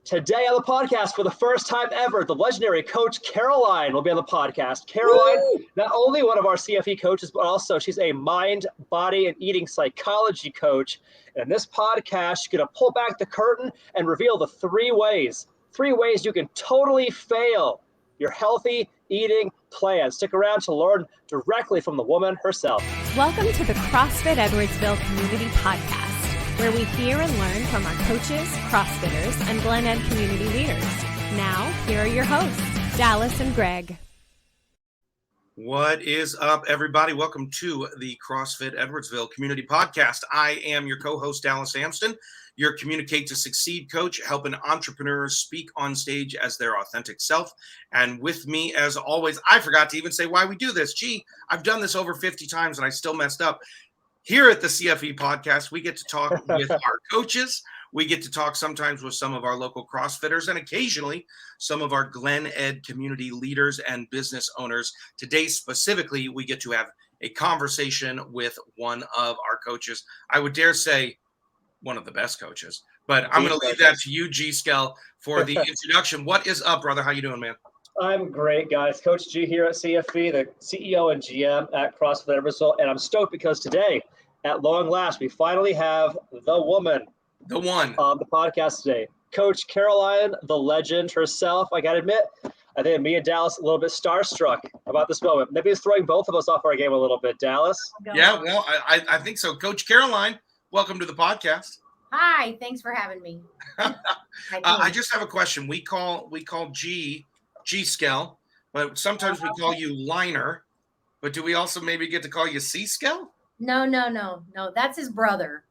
Today on the podcast, for the first time ever, the legendary Coach Caroline will be on the podcast. Caroline, not only one of our CFE coaches, but also she's a mind, body, and eating psychology coach. And in this podcast, she's going to pull back the curtain and reveal the three ways you can totally fail your healthy eating plan. Stick around to learn directly from the woman herself. Welcome to the CrossFit Edwardsville Community Podcast, where we hear and learn from our coaches, CrossFitters, and Glen Ed community leaders. Now, here are your hosts, Dallas and Greg. What is up, everybody? Welcome to the CrossFit Edwardsville Community Podcast. I am your co-host, Dallas Amston, your Communicate to Succeed coach, helping entrepreneurs speak on stage as their authentic self. And with me, as always, I forgot to even say why we do this. Gee, I've done this over 50 times and I still messed up. Here at the CFE podcast, we get to talk with our coaches. We get to talk sometimes with some of our local CrossFitters and occasionally some of our Glen Ed community leaders and business owners. Today, specifically, we get to have a conversation with one of our coaches. I would dare say one of the best coaches, but I'm going to leave that to you, G. Skell, for the introduction. What is up, brother? How you doing, man? I'm great, guys. Coach G here at CFE, the CEO and GM at CrossFit Edwardsville, and I'm stoked because today, at long last, we finally have the woman, the one, on the podcast today. Coach Caroline, the legend herself. I got to admit, I think me and Dallas a little bit starstruck about this moment. Maybe it's throwing both of us off our game a little bit, Dallas. Yeah, well, I think so. Coach Caroline, welcome to the podcast. Hi, thanks for having me. I just have a question. We call G Skell, but sometimes we call you Liner. But do we also maybe get to call you C Skell? No. That's his brother.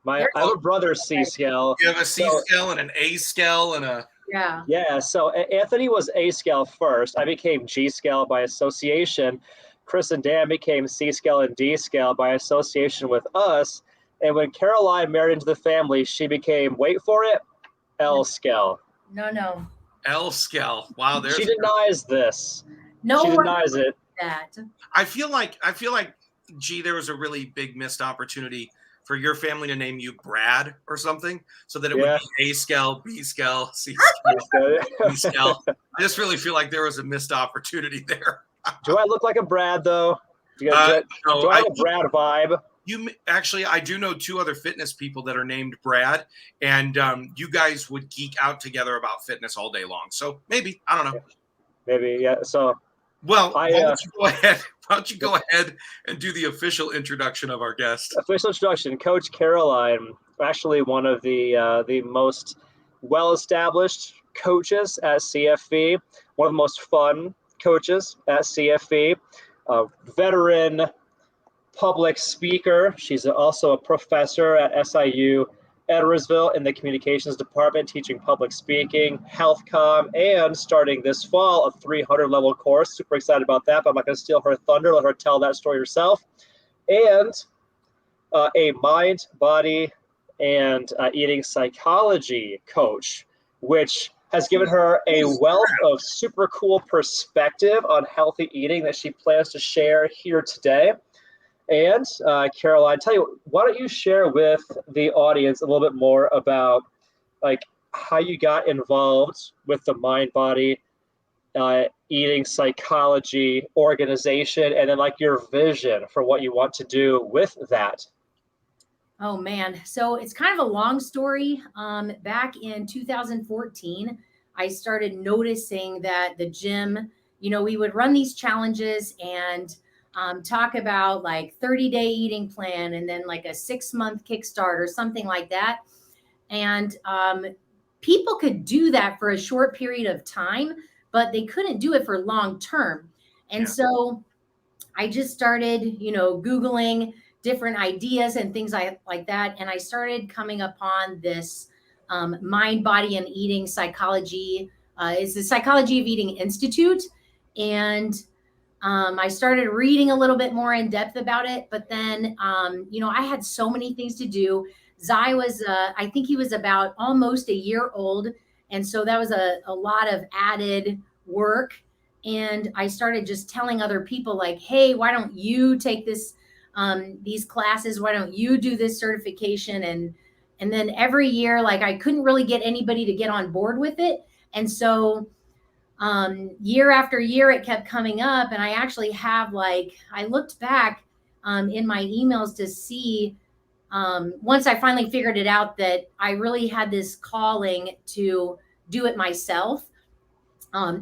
I have a brother, C Skell. You have a C Skell and an A Skell and a yeah. So Anthony was A Skell first. I became G Skell by association. Chris and Dan became C Skell and D Skell by association with us. And when Caroline married into the family, she became, wait for it, L Skell. No. L Skell. Wow, she denies this. No, she denies it. That. I feel like, gee, there was a really big missed opportunity for your family to name you Brad or something, so that it would be A Skell, B Skell, C Skell, D Skell. I just really feel like there was a missed opportunity there. Do I look like a Brad though? Do I have a Brad vibe? I do know two other fitness people that are named Brad, and you guys would geek out together about fitness all day long. So maybe, I don't know. Maybe, yeah. So, well, why don't you go ahead and do the official introduction of our guest? Official introduction, Coach Caroline, actually one of the most well-established coaches at CFE, one of the most fun coaches at CFE, veteran public speaker. She's also a professor at SIU Edwardsville in the communications department, teaching public speaking, health comm, and starting this fall a 300 level course. Super excited about that, but I'm not going to steal her thunder. Let her tell that story herself. And a mind, body, and eating psychology coach, which has given her a wealth of super cool perspective on healthy eating that she plans to share here today. And Caroline, tell you, why don't you share with the audience a little bit more about like how you got involved with the mind, body, eating psychology organization, and then like your vision for what you want to do with that. Oh man, so it's kind of a long story. Back in 2014, I started noticing that the gym, we would run these challenges and talk about like 30-day eating plan and then like a 6-month kickstart or something like that. And people could do that for a short period of time, but they couldn't do it for long term. And so I just started, Googling different ideas and things like that. And I started coming upon this mind, body, and eating psychology. It's the Psychology of Eating Institute. And I started reading a little bit more in depth about it, but then, I had so many things to do. Zai was, I think he was about almost a year old. And so that was a lot of added work. And I started just telling other people like, hey, why don't you take this, these classes? Why don't you do this certification? And then every year, like I couldn't really get anybody to get on board with it. And so year after year, it kept coming up. And I actually have I looked back in my emails to see once I finally figured it out that I really had this calling to do it myself,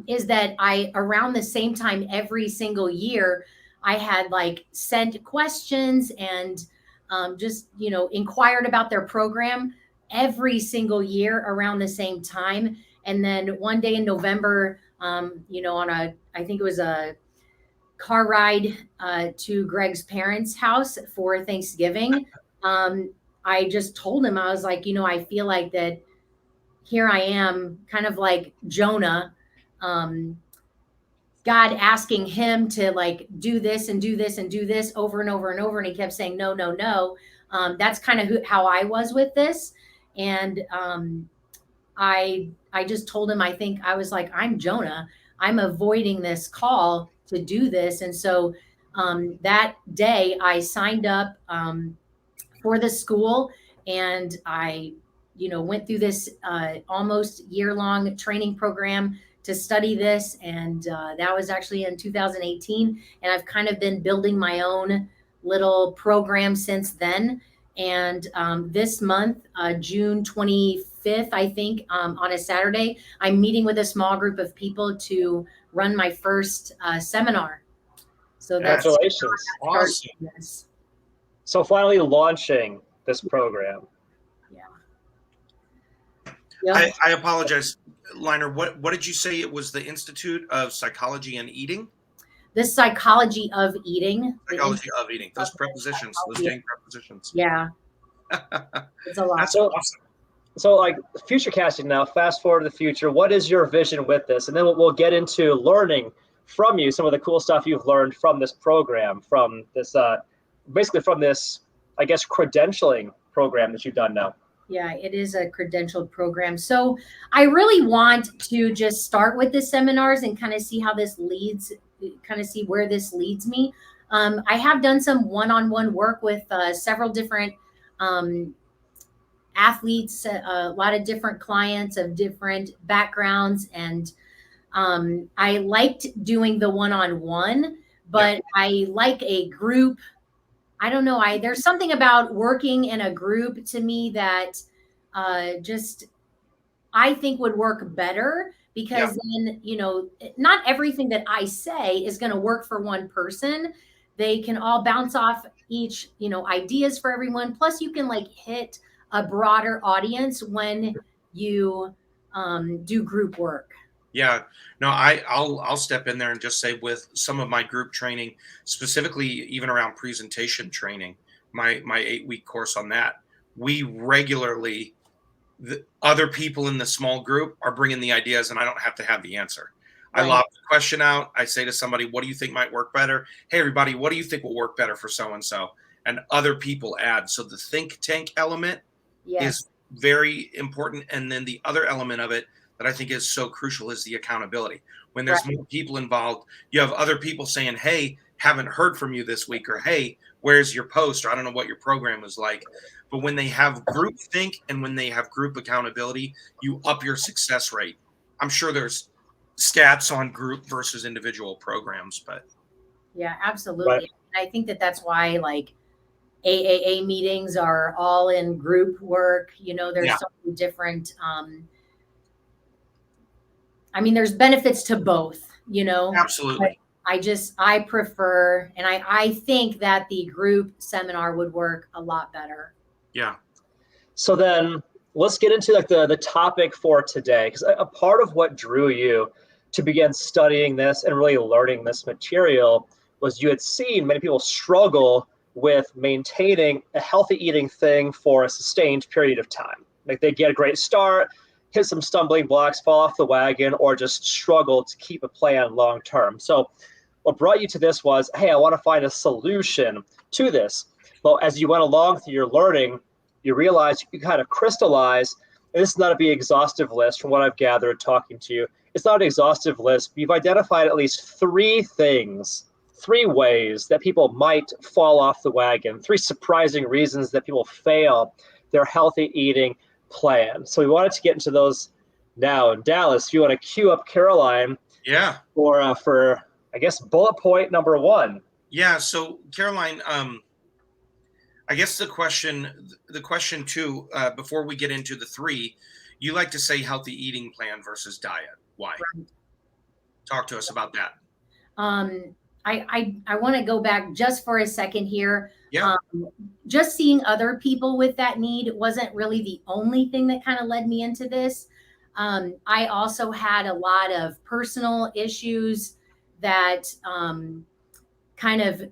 is that I, around the same time every single year, I had sent questions and just, inquired about their program every single year around the same time. And then one day in November, on I think it was a car ride to Greg's parents' house for Thanksgiving, I just told him, I was like, I feel like that here I am, kind of like Jonah, God asking him to do this and do this and do this over and over and over. And he kept saying, no, no, no. That's kind of how I was with this. And I just told him, I think I was like, I'm Jonah. I'm avoiding this call to do this. And so that day I signed up for the school, and I, went through this almost year-long training program to study this. And that was actually in 2018. And I've kind of been building my own little program since then. And this month, June 25th, I think, on a Saturday, I'm meeting with a small group of people to run my first seminar. So that's Congratulations. Awesome. Yes. So finally launching this program. Yeah. I apologize, Liner. What did you say? It was the Institute of Psychology and Eating? The Psychology of Eating. Psychology of Eating. Those prepositions, those dang prepositions. Yeah. It's a lot. That's awesome. So future casting now, fast forward to the future, what is your vision with this? And then we'll get into learning from you some of the cool stuff you've learned from this program, from this, basically from this, I guess, credentialing program that you've done now. Yeah, it is a credentialed program. So I really want to just start with the seminars and kind of see how this leads, kind of see where this leads me. I have done some one-on-one work with several different athletes, a lot of different clients of different backgrounds. And I liked doing the one-on-one, but I like a group. I don't know. There's something about working in a group to me that just I think would work better, because then, not everything that I say is going to work for one person. They can all bounce off each, ideas for everyone. Plus you can hit a broader audience when you do group work. Yeah, no, I'll step in there and just say, with some of my group training, specifically even around presentation training, my 8-week course on that, we regularly, the other people in the small group are bringing the ideas, and I don't have to have the answer. Right. I lob the question out. I say to somebody, what do you think might work better? Hey, everybody, what do you think will work better for so-and-so? And other people add. So the think tank element is very important. And then the other element of it that I think is so crucial is the accountability. When there's more people involved, you have other people saying, hey, haven't heard from you this week, or hey, where's your post, or I don't know what your program is like. But when they have group think and when they have group accountability, you up your success rate. I'm sure there's stats on group versus individual programs, but yeah, absolutely. Right. And I think that that's why AAA meetings are all in group work. There's so many different there's benefits to both, Absolutely. I prefer, and I think that the group seminar would work a lot better. Yeah. So then let's get into the topic for today, because a part of what drew you to begin studying this and really learning this material was you had seen many people struggle with maintaining a healthy eating thing for a sustained period of time. They get a great start, hit some stumbling blocks, fall off the wagon, or just struggle to keep a plan long term. So what brought you to this was, hey, I want to find a solution to this. Well, as you went along through your learning, you realize you kind of crystallize, and this is not a exhaustive list from what I've gathered talking to you. It's not an exhaustive list. You've identified at least 3 things, 3 ways that people might fall off the wagon, 3 surprising reasons that people fail their healthy eating plan. So we wanted to get into those now. And Dallas, if you want to cue up Caroline Yeah. for I guess bullet point number 1. Yeah. So Caroline, I guess the question 2, before we get into the 3, you like to say healthy eating plan versus diet. Why? Right. Talk to us about that. I want to go back just for a second here. Yeah. Just seeing other people with that need wasn't really the only thing that kind of led me into this. I also had a lot of personal issues that kind of,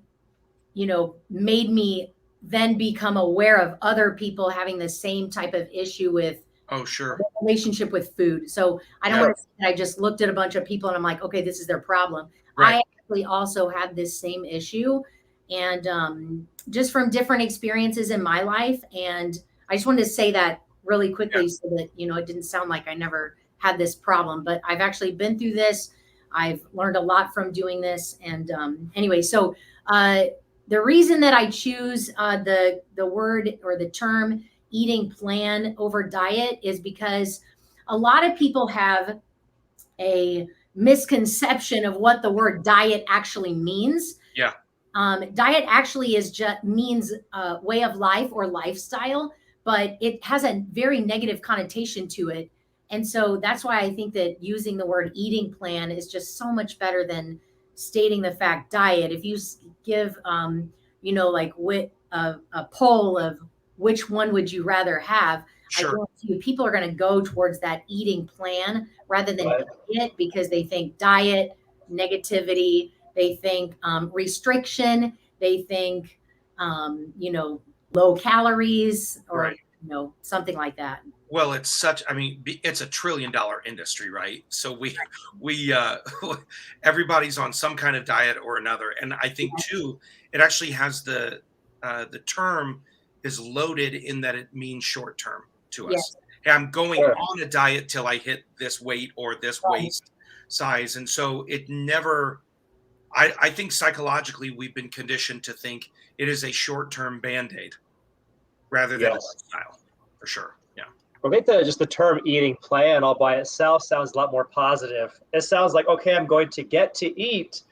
made me then become aware of other people having the same type of issue with Oh, sure. relationship with food. So I don't want to say that I just looked at a bunch of people and I'm like, okay, this is their problem. Right. I actually also had this same issue, and just from different experiences in my life. And I just wanted to say that really quickly so that, it didn't sound like I never had this problem, but I've actually been through this. I've learned a lot from doing this. And anyway, so the reason that I choose the word or the term eating plan over diet is because a lot of people have a misconception of what the word diet actually means. Yeah. Diet actually means way of life or lifestyle, but it has a very negative connotation to it. And so that's why I think that using the word eating plan is just so much better than stating the fact diet. If you give, like a poll of which one would you rather have, Sure. I guarantee you people are going to go towards that eating plan rather than diet, because they think diet, negativity, they think restriction, they think, low calories or, Right. something like that. Well, it's it's a $1 trillion industry, right? So we everybody's on some kind of diet or another. And I think too, it actually has the term is loaded in that it means short term to us. Yes. Hey, I'm going Sure. on a diet till I hit this weight or this waist size. And so it never, I think psychologically we've been conditioned to think it is a short-term Band-Aid rather than a lifestyle, for sure. Yeah. I think just the term eating plan all by itself sounds a lot more positive. It sounds like, okay, I'm going to get to eat,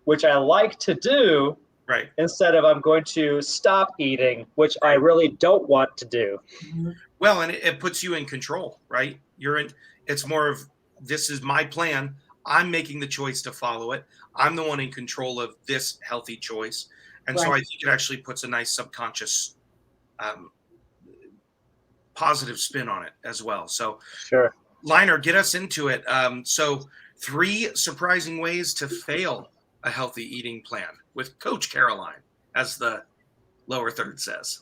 which I like to do, Right. instead of I'm going to stop eating, which I really don't want to do. Well, and it puts you in control, right? It's more of, this is my plan. I'm making the choice to follow it. I'm the one in control of this healthy choice. And so I think it actually puts a nice subconscious positive spin on it as well. So Sure. Liner, get us into it. So 3 surprising ways to fail a healthy eating plan with Coach Caroline, as the lower third says.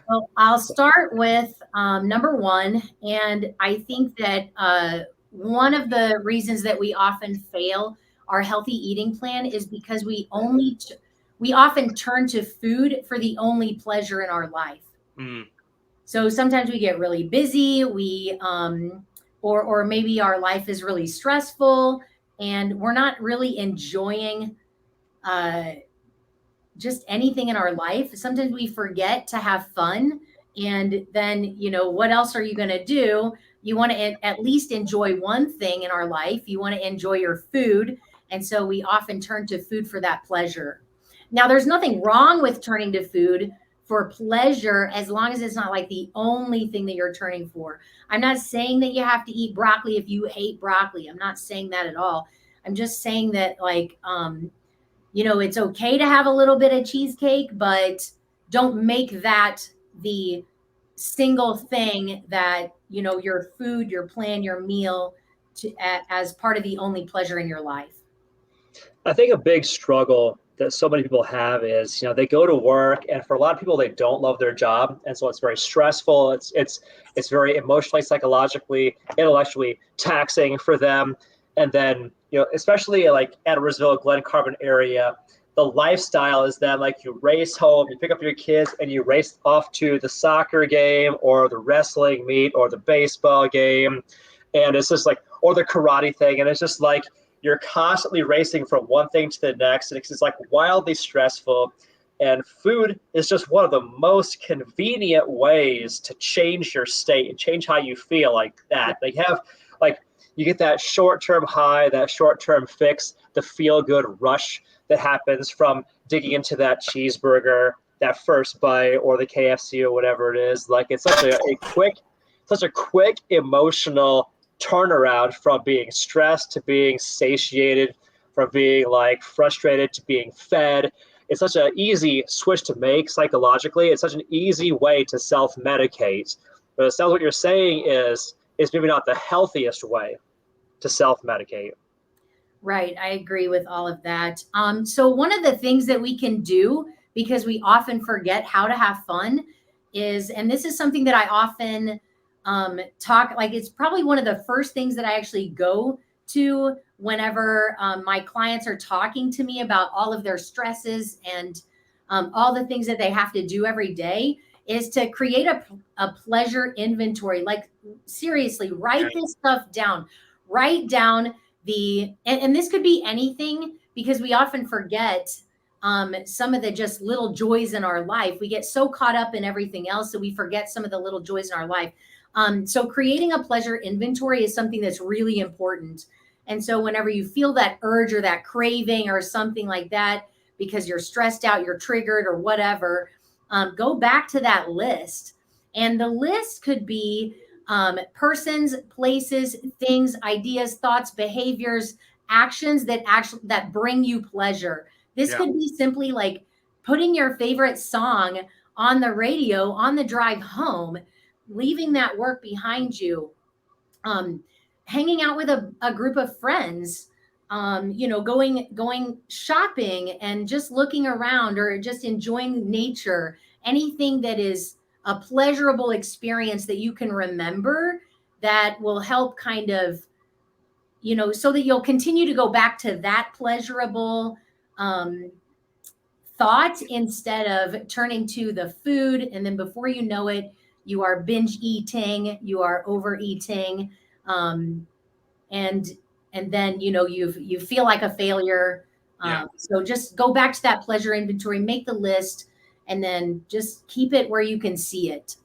Well, I'll start with number 1. And I think that one of the reasons that we often fail our healthy eating plan is because we often turn to food for the only pleasure in our life. Mm. So sometimes we get really busy, or maybe our life is really stressful and we're not really enjoying just anything in our life. Sometimes we forget to have fun. And then, what else are you going to do? You want to at least enjoy one thing in our life. You want to enjoy your food. And so we often turn to food for that pleasure. Now, there's nothing wrong with turning to food for pleasure, as long as it's not like the only thing that you're turning for. I'm not saying that you have to eat broccoli if you hate broccoli. I'm not saying that at all. I'm just saying that, it's okay to have a little bit of cheesecake, but don't make that the single thing that, your food, your plan, your meal as part of the only pleasure in your life. I think a big struggle that so many people have is, they go to work, and for a lot of people, they don't love their job. And so it's very stressful. It's very emotionally, psychologically, intellectually taxing for them. And then, especially like Edwardsville, Glen Carbon area, the lifestyle is then like you race home, you pick up your kids, and you race off to the soccer game or the wrestling meet or the baseball game. And it's just like, or the karate thing. And it's just like, you're constantly racing from one thing to the next. And it's just like wildly stressful. And food is just one of the most convenient ways to change your state and change how you feel like that. They have like you get that short-term high, that short-term fix, the feel-good rush that happens from digging into that cheeseburger, that first bite, or the KFC or whatever it is. Like it's such a quick emotional turnaround from being stressed to being satiated, from being like frustrated to being fed. It's such an easy switch to make psychologically. It's such an easy way to self-medicate. But it sounds what you're saying is maybe not the healthiest way to self-medicate. Right. I agree with all of that. So one of the things that we can do, because we often forget how to have fun, is, and this is something that I often talk, like it's probably one of the first things that I actually go to whenever my clients are talking to me about all of their stresses and all the things that they have to do every day, is to create a pleasure inventory. Like seriously, write this stuff down. Write down and this could be anything, because we often forget some of the just little joys in our life. We get so caught up in everything else that we forget some of the little joys in our life. So creating a pleasure inventory is something that's really important. And so whenever you feel that urge or that craving or something like that, because you're stressed out, you're triggered or whatever, go back to that list. And the list could be persons, places, things, ideas, thoughts, behaviors, actions that bring you pleasure. This could be simply like putting your favorite song on the radio on the drive home, leaving that work behind you, hanging out with a group of friends, going shopping and just looking around, or just enjoying nature, anything that is a pleasurable experience that you can remember, that will help kind of, so that you'll continue to go back to that pleasurable thought instead of turning to the food. And then before you know it, you are binge eating, you are overeating, and then you feel like a failure. So just go back to that pleasure inventory, make the list, and then just keep it where you can see it.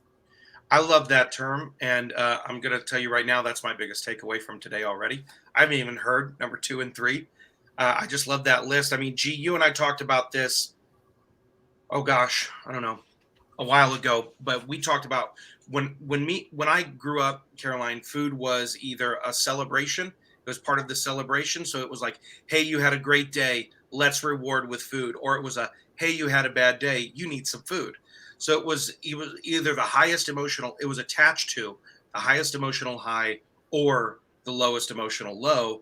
I love that term, and I'm going to tell you right now, that's my biggest takeaway from today already. I haven't even heard number 2 and 3. I just love that list. I mean, G, you and I talked about this, oh gosh, I don't know, a while ago, but we talked about when I grew up, Caroline, food was either a celebration, it was part of the celebration. So it was like, hey, you had a great day, let's reward with food. Or it was hey, you had a bad day, you need some food. So it was either the highest emotional, it was attached to the highest emotional high or the lowest emotional low,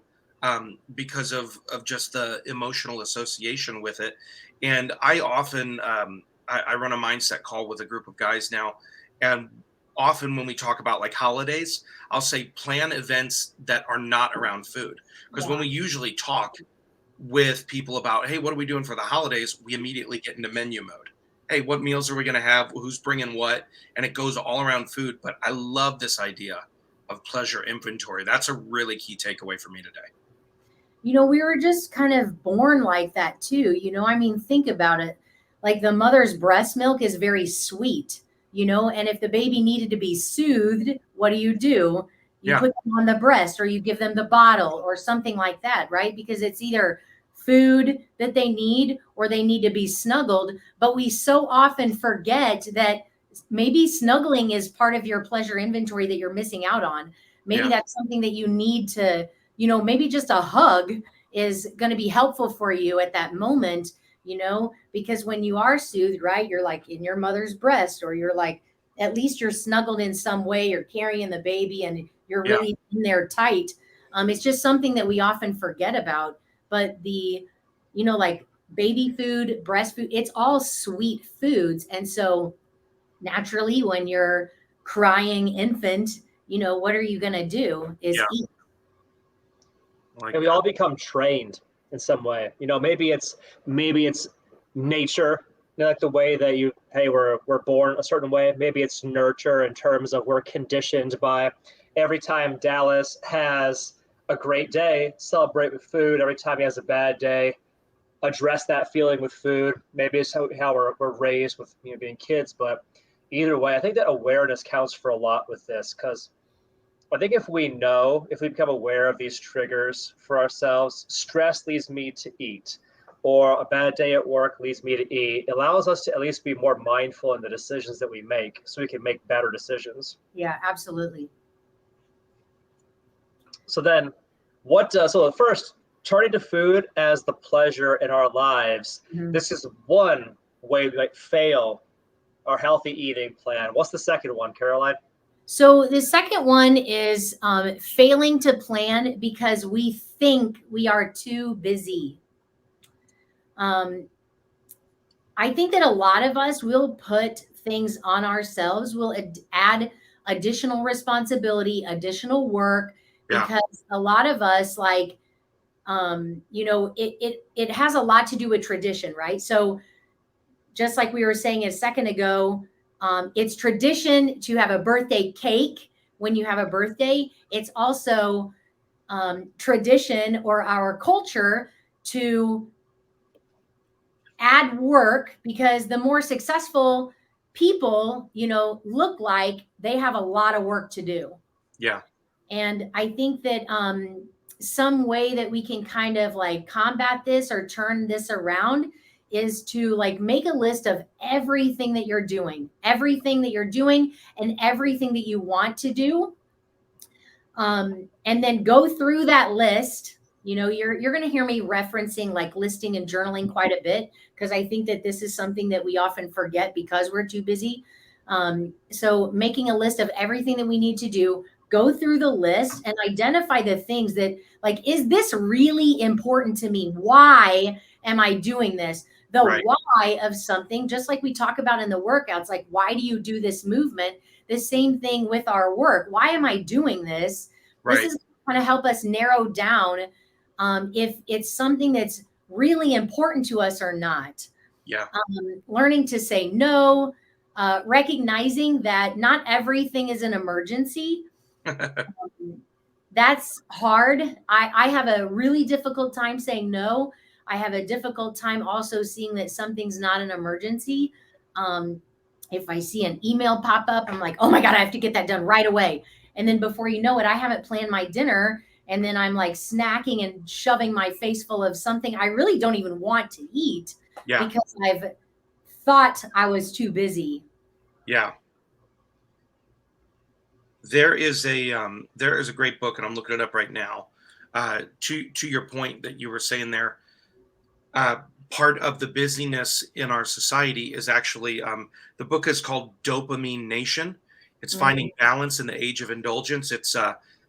because of just the emotional association with it. And I often, I run a mindset call with a group of guys now. And often when we talk about like holidays, I'll say plan events that are not around food. Because when we usually talk with people about, hey, what are we doing for the holidays? We immediately get into menu mode. Hey, what meals are we going to have? Who's bringing what? And it goes all around food. But I love this idea of pleasure inventory. That's a really key takeaway for me today. We were just kind of born like that too. I mean, think about it. Like the mother's breast milk is very sweet, and if the baby needed to be soothed, what do? You put them on the breast, or you give them the bottle or something like that, right? Because it's either food that they need or they need to be snuggled. But we so often forget that maybe snuggling is part of your pleasure inventory that you're missing out on. Maybe that's something that you need to, maybe just a hug is going to be helpful for you at that moment, because when you are soothed, right, you're like in your mother's breast, or you're like, at least you're snuggled in some way, you're carrying the baby and you're really in there tight. It's just something that we often forget about. But like baby food, breast food, it's all sweet foods. And so naturally, when you're crying infant, what are you going to do is eat. And we all become trained in some way. Maybe it's nature, like the way that we're born a certain way. Maybe it's nurture in terms of we're conditioned by every time Dallas has a great day, celebrate with food. Every time he has a bad day, address that feeling with food. Maybe it's how we're raised with being kids, but either way, I think that awareness counts for a lot with this, because I think if we become aware of these triggers for ourselves, stress leads me to eat, or a bad day at work leads me to eat, it allows us to at least be more mindful in the decisions that we make so we can make better decisions. Yeah, absolutely. So then so the first, turning to food as the pleasure in our lives. Mhm. This is one way we might fail our healthy eating plan. What's the second one, Caroline? So the second one is failing to plan because we think we are too busy. I think that a lot of us will put things on ourselves, will add additional responsibility, additional work, Yeah. because a lot of us it has a lot to do with tradition, right? So just like we were saying a second ago, it's tradition to have a birthday cake when you have a birthday. It's also tradition or our culture to add work, because the more successful people, look like, they have a lot of work to do. Yeah. And I think that some way that we can kind of like combat this or turn this around is to like make a list of everything that you're doing, and everything that you want to do. And then go through that list. You're going to hear me referencing like listing and journaling quite a bit, because I think that this is something that we often forget because we're too busy. So making a list of everything that we need to do, go through the list and identify the things that, like, is this really important to me? Why am I doing this? The Right. why of something, just like we talk about in the workouts, like, why do you do this movement? The same thing with our work. Why am I doing this? Right. This is going to help us narrow down if it's something that's really important to us or not. Yeah. Learning to say no, recognizing that not everything is an emergency. That's hard. I have a really difficult time saying no. I have a difficult time also seeing that something's not an emergency. If I see an email pop up, I'm like, oh my God, I have to get that done right away. And then before you know it, I haven't planned my dinner. And then I'm like snacking and shoving my face full of something I really don't even want to eat, Yeah. because I've thought I was too busy. Yeah. There is a great book, and I'm looking it up right now. To your point that you were saying there, part of the busyness in our society is actually the book is called Dopamine Nation. It's Finding Balance in the Age of Indulgence. It's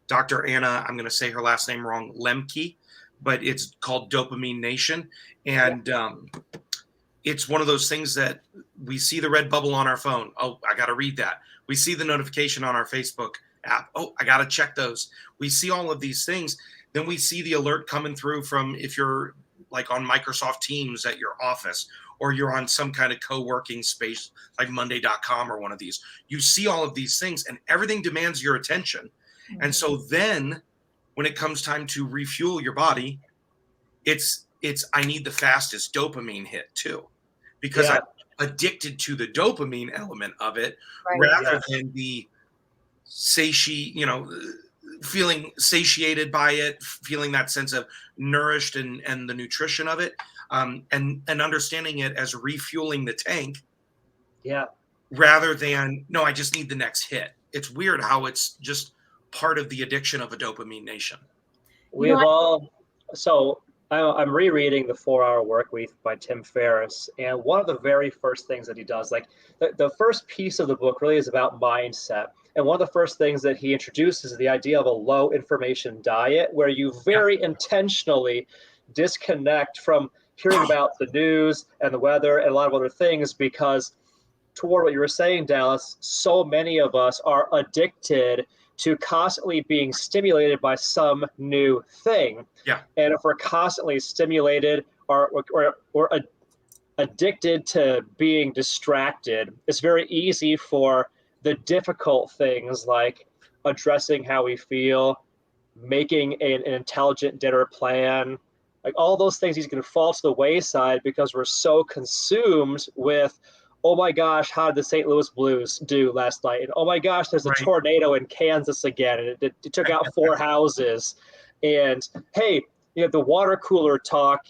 Dr. Anna, I'm going to say her last name wrong, Lemke, but it's called Dopamine Nation. And it's one of those things that we see the red bubble on our phone. Oh, I got to read that. We see the notification on our Facebook app. Oh, I got to check those. We see all of these things. Then we see the alert coming through from, if you're like on Microsoft Teams at your office, or you're on some kind of co-working space like Monday.com or one of these. You see all of these things and everything demands your attention. And so then when it comes time to refuel your body, it's I need the fastest dopamine hit too, because I'm addicted to the dopamine element of it, rather than the feeling satiated by it, feeling that sense of nourished and the nutrition of it, and understanding it as refueling the tank. Yeah. Rather than, no, I just need the next hit. It's weird how it's just part of the addiction of a dopamine nation. I'm rereading The 4-Hour Workweek by Tim Ferriss, and one of the very first things that he does, like the first piece of the book really is about mindset. And one of the first things that he introduces is the idea of a low information diet, where you very intentionally disconnect from hearing about the news and the weather and a lot of other things, because toward what you were saying, Dallas, so many of us are addicted to constantly being stimulated by some new thing. Yeah. And if we're constantly stimulated or addicted to being distracted, it's very easy for the difficult things like addressing how we feel, making an intelligent dinner plan, Like all those things he's going to fall to the wayside because we're so consumed with, oh my gosh, how did the St. Louis Blues do last night? And oh my gosh, there's a Right. tornado in Kansas again, and it took out 4 houses. And hey, the water cooler talk.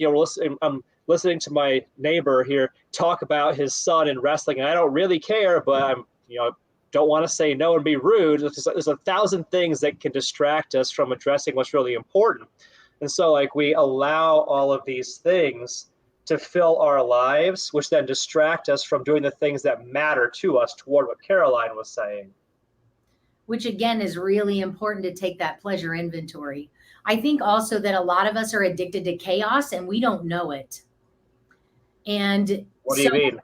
I'm listening to my neighbor here talk about his son in wrestling, and I don't really care, but I'm don't want to say no and be rude. There's 1,000 things that can distract us from addressing what's really important. And so like we allow all of these things to fill our lives, which then distract us from doing the things that matter to us, toward what Caroline was saying. Which again is really important to take that pleasure inventory. I think also that a lot of us are addicted to chaos and we don't know it. And what do you mean?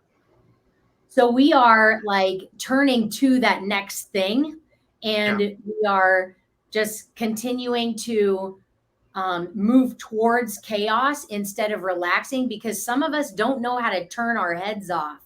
So we are like turning to that next thing, and we are just continuing to move towards chaos instead of relaxing, because some of us don't know how to turn our heads off.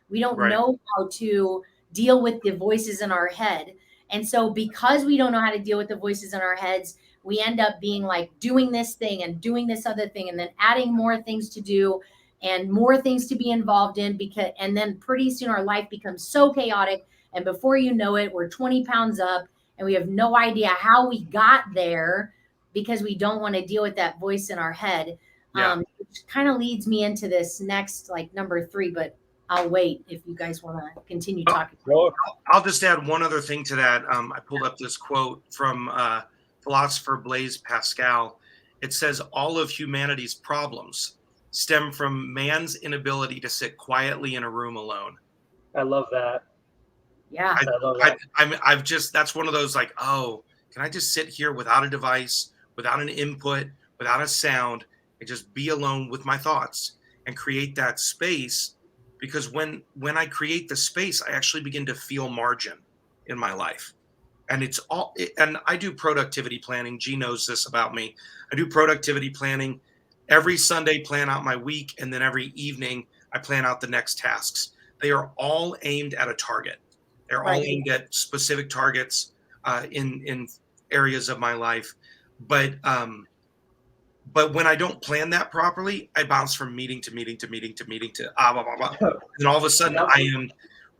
We don't know how to deal with the voices in our head. And so because we don't know how to deal with the voices in our heads, we end up being like doing this thing and doing this other thing, and then adding more things to do and more things to be involved in, and then pretty soon our life becomes so chaotic. And before you know it, we're 20 pounds up and we have no idea how we got there, because we don't want to deal with that voice in our head. Which kind of leads me into this next, like number 3, but I'll wait if you guys want to continue talking. I'll just add one other thing to that. I pulled up this quote from philosopher Blaise Pascal. It says, all of humanity's problems stem from man's inability to sit quietly in a room alone. I love that. Yeah. I love that. I've just, that's one of those like, oh, can I just sit here without a device, without an input, without a sound, and just be alone with my thoughts and create that space? Because when I create the space, I actually begin to feel margin in my life. And and I do productivity planning. G knows this about me. I do productivity planning. Every Sunday, plan out my week, and then every evening, I plan out the next tasks. They are all aimed at a target. They're all aimed at specific targets in areas of my life. But when I don't plan that properly, I bounce from meeting to meeting to meeting to meeting to blah, blah, blah. And all of a sudden, I am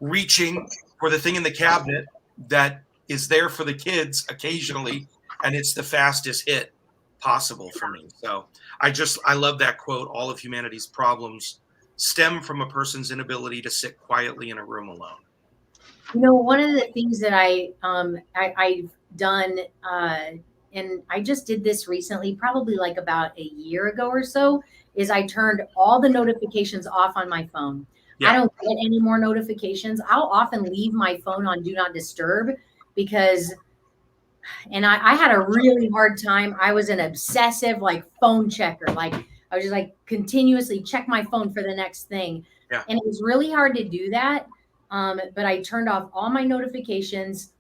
reaching for the thing in the cabinet that is there for the kids occasionally, and it's the fastest hit possible for me. So I love that quote. All of humanity's problems stem from a person's inability to sit quietly in a room alone. One of the things that I've done, and I just did this recently, probably like about a year ago or so, is I turned all the notifications off on my phone. I don't get any more notifications. I'll often leave my phone on Do Not Disturb because, and I had a really hard time. I was an obsessive like phone checker. Like I was just like continuously check my phone for the next thing. Yeah. And it was really hard to do that. But I turned off all my notifications.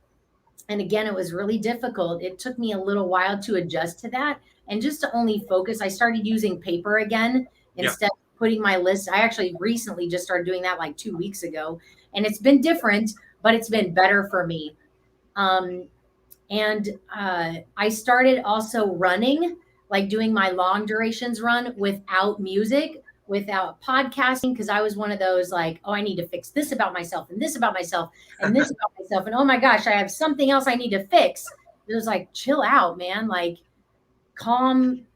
And again, it was really difficult. It took me a little while to adjust to that. And just to only focus, I started using paper again instead of putting my list. I actually recently just started doing that like 2 weeks ago. And it's been different, but it's been better for me. And I started also running, like doing my long durations run without music, without podcasting, because I was one of those like, oh, I need to fix this about myself and this about myself and this about myself. And oh my gosh, I have something else I need to fix. It was like, chill out, man. Like calm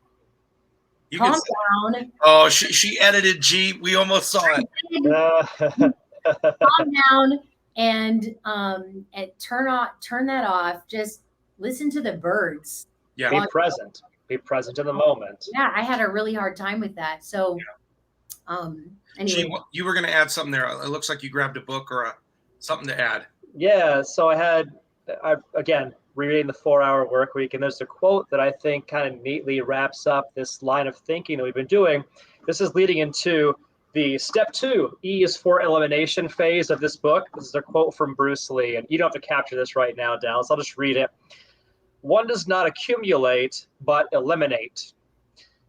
down. Oh, she edited G. We almost saw it. Calm down and turn that off. Just listen to the birds. Yeah. Be present in the moment. Yeah. I had a really hard time with that. So, anyway. Gee, you were going to add something there. It looks like you grabbed a book or something to add. Yeah. So I again, rereading the 4-Hour Work Week, and there's a quote that I think kind of neatly wraps up this line of thinking that we've been doing. This is leading into the step 2, E is for elimination phase of this book. This is a quote from Bruce Lee, and you don't have to capture this right now, Dallas. I'll just read it. One does not accumulate, but eliminate.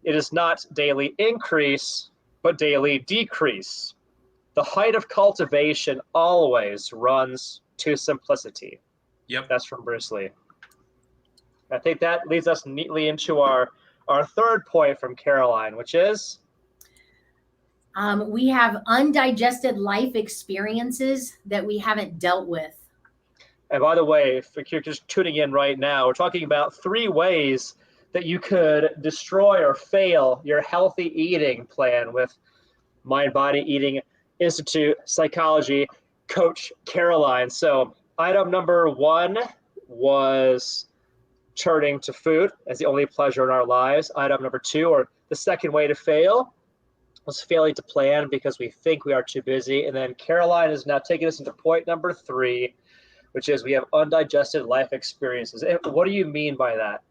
It is not daily increase, but daily decrease. The height of cultivation always runs to simplicity. Yep. That's from Bruce Lee. I think that leads us neatly into our our third point from Caroline, which is? We have undigested life experiences that we haven't dealt with. And by the way, if you're just tuning in right now, we're talking about 3 ways that you could destroy or fail your healthy eating plan with Mind Body Eating Institute psychology coach Caroline. So item number 1 was turning to food as the only pleasure in our lives. Item number 2, or the second way to fail, was failing to plan because we think we are too busy. And then Caroline is now taking us into point number 3, which is we have undigested life experiences. And what do you mean by that,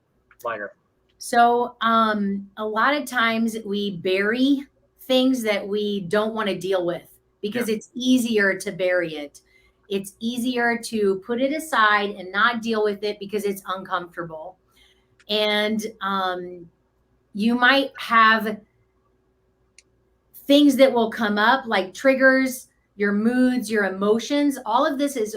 Minor? So a lot of times we bury things that we don't want to deal with because it's easier to bury it. It's easier to put it aside and not deal with it because it's uncomfortable. And you might have things that will come up like triggers, your moods, your emotions. All of this is,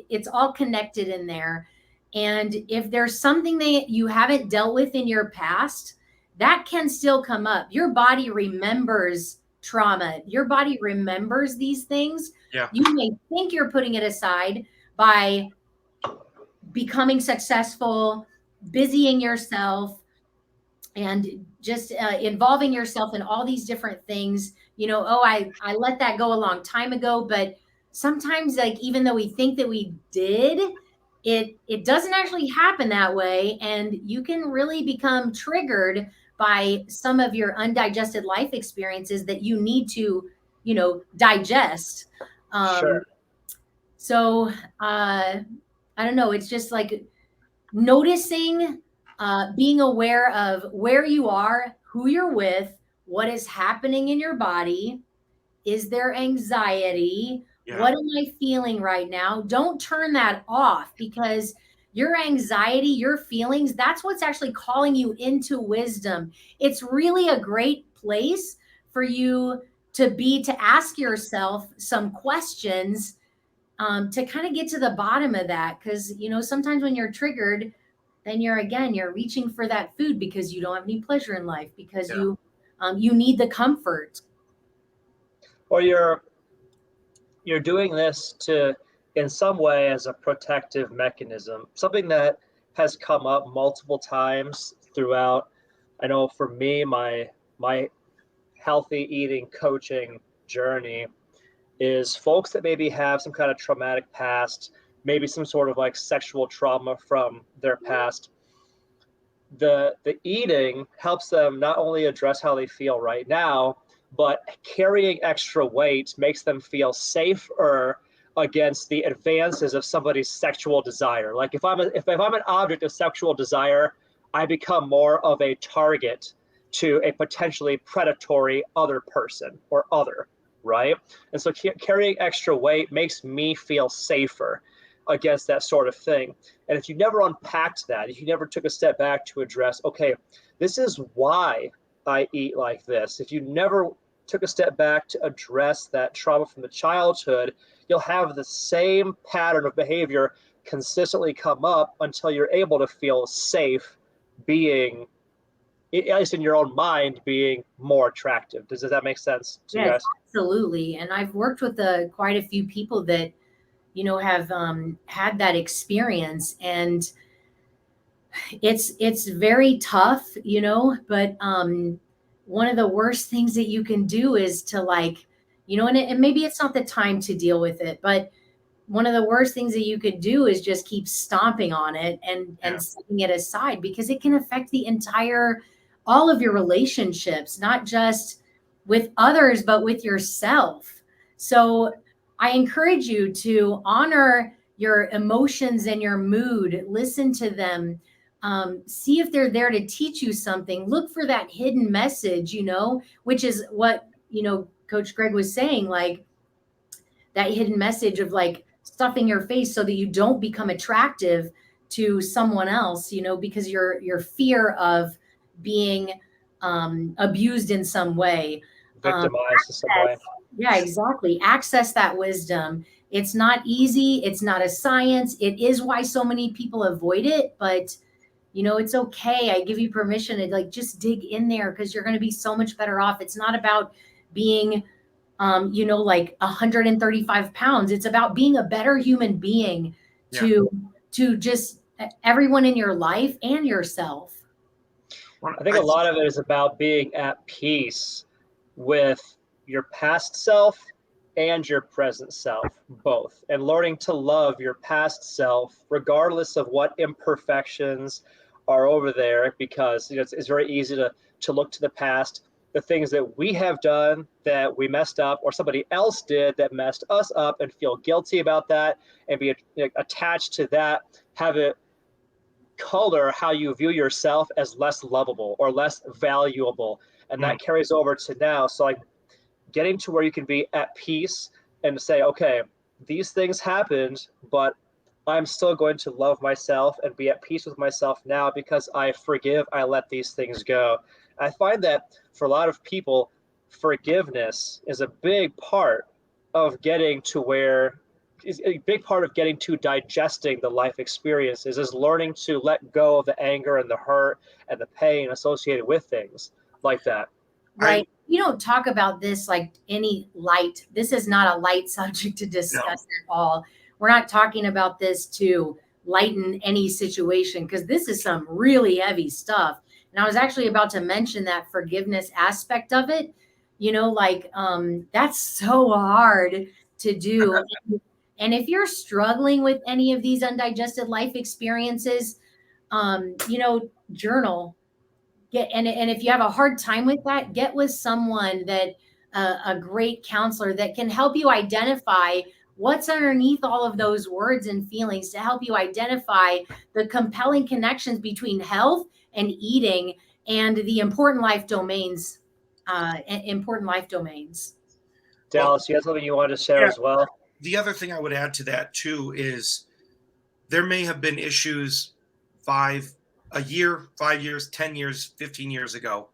it's all connected in there. And if there's something that you haven't dealt with in your past, that can still come up. Your body remembers trauma. Your body remembers these things. Yeah. You may think you're putting it aside by becoming successful, busying yourself, and just involving yourself in all these different things. I let that go a long time ago. But sometimes, like, even though we think that we did, it doesn't actually happen that way. And you can really become triggered by some of your undigested life experiences that you need to, digest. Sure. So I don't know. It's just like noticing, being aware of where you are, who you're with, what is happening in your body. Is there anxiety? Yeah. What am I feeling right now? Don't turn that off, because your anxiety, your feelings, that's what's actually calling you into wisdom. It's really a great place for you to ask yourself some questions, to kind of get to the bottom of that. Because, sometimes when you're triggered, then you're reaching for that food because you don't have any pleasure in life, because you need the comfort. Or you're doing this in some way as a protective mechanism, something that has come up multiple times throughout. I know for me, my healthy eating coaching journey is folks that maybe have some kind of traumatic past, maybe some sort of like sexual trauma from their past. The eating helps them not only address how they feel right now, but carrying extra weight makes them feel safer against the advances of somebody's sexual desire. Like if I'm an object of sexual desire, I become more of a target to a potentially predatory other person or other, right? And so carrying extra weight makes me feel safer against that sort of thing. And if you never unpacked that, if you never took a step back to address, okay, this is why I eat like this. If you never took a step back to address that trauma from the childhood, you'll have the same pattern of behavior consistently come up until you're able to feel safe being, at least in your own mind, being more attractive. Does that make sense to you guys? Absolutely. And I've worked with quite a few people that, have had that experience, and it's very tough, but one of the worst things that you can do is to and maybe it's not the time to deal with it, but one of the worst things that you could do is just keep stomping on it and setting it aside, because it can affect all of your relationships, not just with others, but with yourself. So I encourage you to honor your emotions and your mood, listen to them, see if they're there to teach you something. Look for that hidden message, which is what, Coach Greg was saying, like that hidden message of like stuffing your face so that you don't become attractive to someone else, because your fear of being abused in some way. Victimized in some way. Yeah, exactly. Access that wisdom. It's not easy. It's not a science. It is why so many people avoid it. But, It's okay. I give you permission to like just dig in there because you're going to be so much better off. It's not about being, like 135 pounds. It's about being a better human being to just everyone in your life and yourself. I think a lot of it is about being at peace with your past self and your present self, both, and learning to love your past self, regardless of what imperfections are over there, because it's very easy to look to the past, the things that we have done that we messed up, or somebody else did that messed us up, and feel guilty about that, and be attached to that, have it color how you view yourself as less lovable or less valuable, and that carries over to now. So like getting to where you can be at peace and say, okay, these things happened, but I'm still going to love myself and be at peace with myself now because I forgive, I let these things go. I find that for a lot of people, forgiveness is a big part of getting to where is a big part of getting to digesting the life experiences, is learning to let go of the anger and the hurt and the pain associated with things like that. Right. You don't talk about this like any light. This is not a light subject to discuss at all. We're not talking about this to lighten any situation because this is some really heavy stuff. And I was actually about to mention that forgiveness aspect of it, that's so hard to do. And if you're struggling with any of these undigested life experiences, journal. And if you have a hard time with that, get with someone that a great counselor that can help you identify what's underneath all of those words and feelings, to help you identify the compelling connections between health and eating and the important life domains. Dallas, you have something you want to share as well? The other thing I would add to that too is there may have been issues 5 years, 10 years, 15 years ago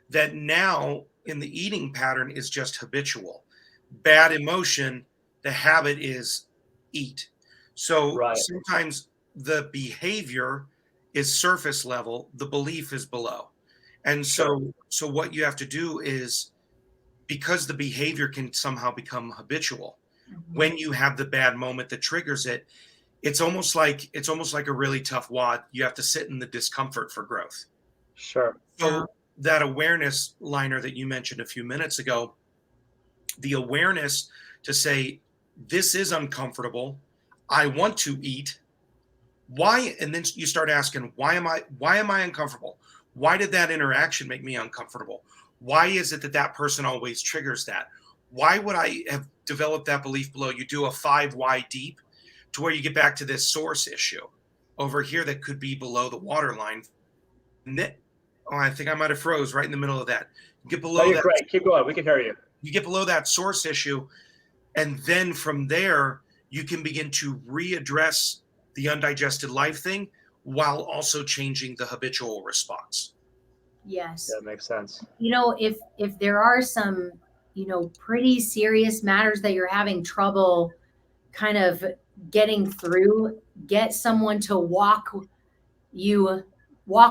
that now in the eating pattern is just habitual. Bad emotion, the habit is eat. So sometimes the behavior is surface level, the belief is below. And so what you have to do is, because the behavior can somehow become habitual, when you have the bad moment that triggers it, it's almost like a really tough wad. You have to sit in the discomfort for growth. Sure. So that awareness liner that you mentioned a few minutes ago, the awareness to say, this is uncomfortable. I want to eat. Why? And then you start asking, why am I uncomfortable? Why did that interaction make me uncomfortable? Why is it that person always triggers that? Why would I have developed that belief below? You do a 5 why deep to where you get back to this source issue over here that could be below the waterline. I think I might have froze right in the middle of that. You get below that. Great. Keep going. We can hear you. You get below that source issue. And then from there, you can begin to readdress the undigested life thing while also changing the habitual response. Yes. That makes sense. If there are some, pretty serious matters that you're having trouble kind of getting through, get someone to walk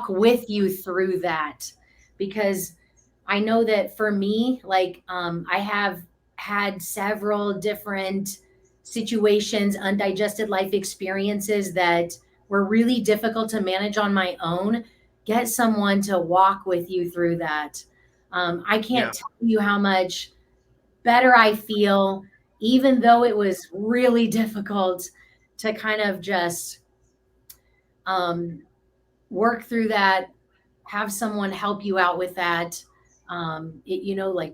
with you through that. Because I know that for me, I have had several different situations, undigested life experiences that were really difficult to manage on my own. Get someone to walk with you through that. I can't tell you how much better I feel, even though it was really difficult to kind of just work through that, have someone help you out with that.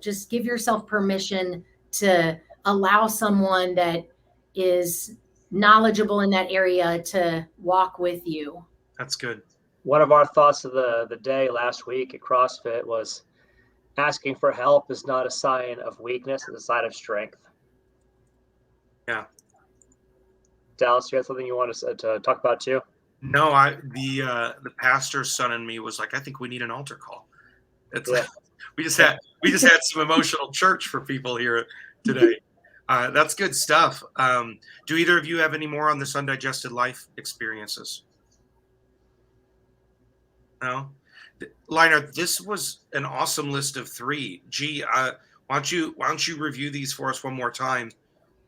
Just give yourself permission to allow someone that is knowledgeable in that area to walk with you. That's good. One of our thoughts of the day last week at CrossFit was asking for help is not a sign of weakness, it's a sign of strength. Yeah. Dallas, you had something you want to talk about too? No, the pastor's son in me was like, I think we need an altar call. It's like, we just had some emotional church for people here today. That's good stuff. Do either of you have any more on this undigested life experiences? No, Liner, this was an awesome list of three. Gee, why don't you review these for us one more time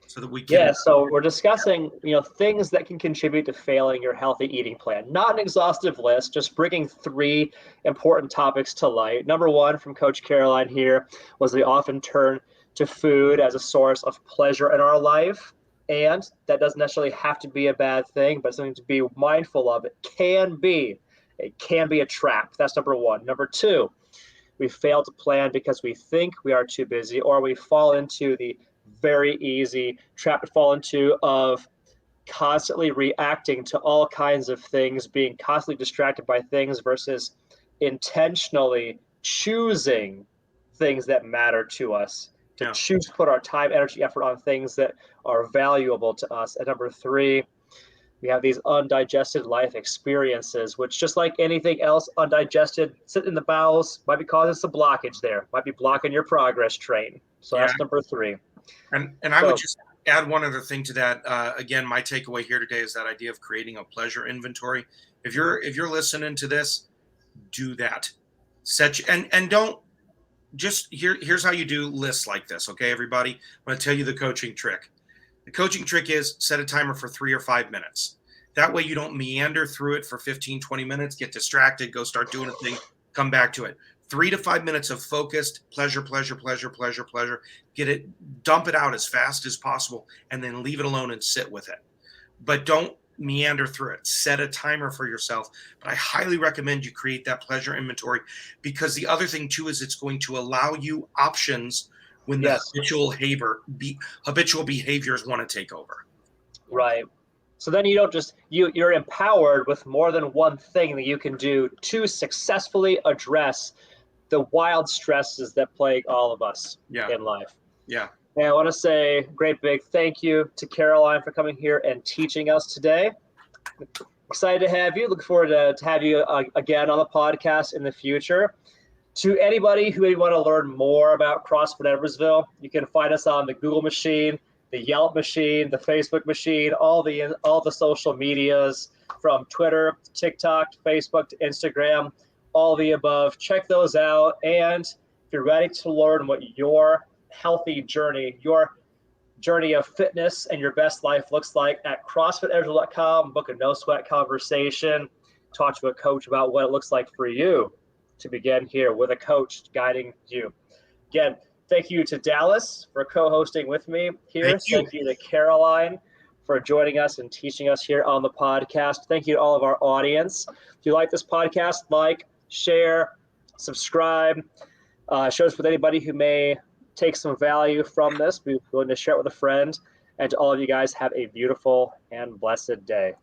so that we can? Yeah, so we're discussing, things that can contribute to failing your healthy eating plan. Not an exhaustive list, just bringing three important topics to light. Number one from Coach Caroline here was we often turn to food as a source of pleasure in our life. And that doesn't necessarily have to be a bad thing, but something to be mindful of. It can be a trap. That's number one. Number two, we fail to plan because we think we are too busy, or we fall into the very easy trap to fall into of constantly reacting to all kinds of things, being constantly distracted by things versus intentionally choosing things that matter to us, to Yeah, choose to put our time, energy, effort on things that are valuable to us. And number three, we have these undigested life experiences, which, just like anything else, undigested, sit in the bowels, might be causing some blockage there, might be blocking your progress train. So yeah. that's number three. And I would So, just add one other thing to that. Again, my takeaway here today is that idea of creating a pleasure inventory. If you're listening to this, do that. And don't just here's how you do lists like this. Okay, everybody. I'm going to tell you the coaching trick. The coaching trick is set a timer for 3 or 5 minutes. That way you don't meander through it for 15, 20 minutes, get distracted, go start doing a thing, come back to it. 3 to 5 minutes of focused pleasure, pleasure, pleasure, pleasure, pleasure. Get it, dump it out as fast as possible, and then leave it alone and sit with it. But don't meander through it. Set a timer for yourself. But I highly recommend you create that pleasure inventory, because the other thing too is it's going to allow you options when the yes, habitual behaviors want to take over. right. So then you don't just, you're empowered with more than one thing that you can do to successfully address the wild stresses that plague all of us Yeah, in life. yeah. And I want to say a great big thank you to Caroline for coming here and teaching us today. Excited to have you. Look forward to have you again on the podcast in the future. To anybody who may want to learn more about CrossFit Edwardsville, you can find us on the Google machine, the Yelp machine, the Facebook machine, all the social medias, from Twitter, TikTok, Facebook to Instagram, all the above. Check those out. And if you're ready to learn what your healthy journey, your journey of fitness and your best life looks like, at CrossFitEdwardsville.com, book a no sweat conversation, talk to a coach about what it looks like for you to begin here with a coach guiding you. Again, thank you to Dallas for co-hosting with me here. Thank you. Thank you to Caroline for joining us and teaching us here on the podcast. Thank you to all of our audience. If you like this podcast, like, share, subscribe, share this with anybody who may take some value from this. Be willing to share it with a friend. And to all of you guys, have a beautiful and blessed day.